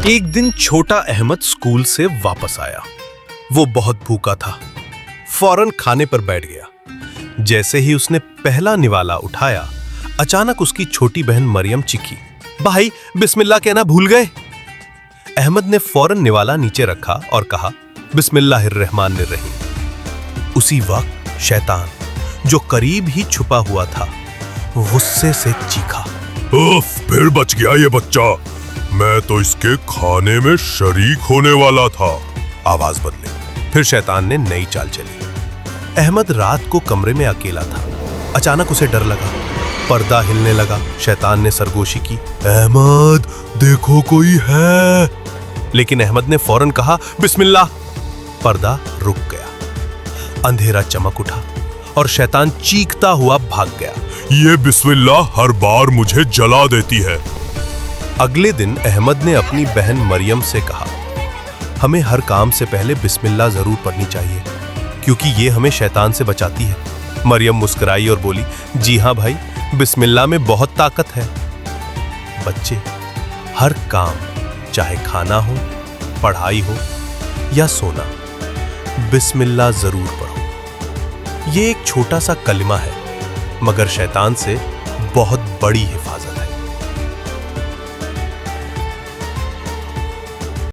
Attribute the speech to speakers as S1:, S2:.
S1: एक दिन छोटा अहमद स्कूल से वापस आया। वो बहुत भूखा था। फौरन खाने पर बैठ गया। जैसे ही उसने पहला निवाला उठाया, अचानक उसकी छोटी बहन मरियम चीखी, भाई बिस्मिल्लाह कहना भूल गए। अहमद ने फौरन निवाला नीचे रखा और कहा, बिस्मिल्लाहिर्रहमानिर्रहीम। उसी वक्त शैतान, जो करीब ही छुपा हुआ था, गुस्से से चीखा,
S2: उफ, फिर बच गया ये बच्चा। मैं तो इसके खाने में शरीक होने वाला था।
S1: आवाज बदली। फिर शैतान ने नई चाल चली। अहमद रात को कमरे में अकेला था। अचानक उसे डर लगा। पर्दा हिलने लगा। शैतान ने सरगोशी की, अहमद देखो कोई है। लेकिन अहमद ने फौरन कहा, बिस्मिल्लाह। पर्दा रुक गया। अंधेरा चमक उठा और शैतान चीखता हुआ भाग गया।
S2: ये बिस्मिल्लाह हर बार मुझे जला देती है।
S1: अगले दिन अहमद ने अपनी बहन मरियम से कहा, हमें हर काम से पहले बिस्मिल्लाह जरूर पढ़नी चाहिए, क्योंकि ये हमें शैतान से बचाती है। मरियम मुस्कुराई और बोली, जी हाँ भाई, बिस्मिल्लाह में बहुत ताकत है। बच्चे, हर काम, चाहे खाना हो, पढ़ाई हो या सोना, बिस्मिल्लाह जरूर पढ़ो। ये एक छोटा सा कलिमा है, मगर शैतान से बहुत बड़ी हिफाजत।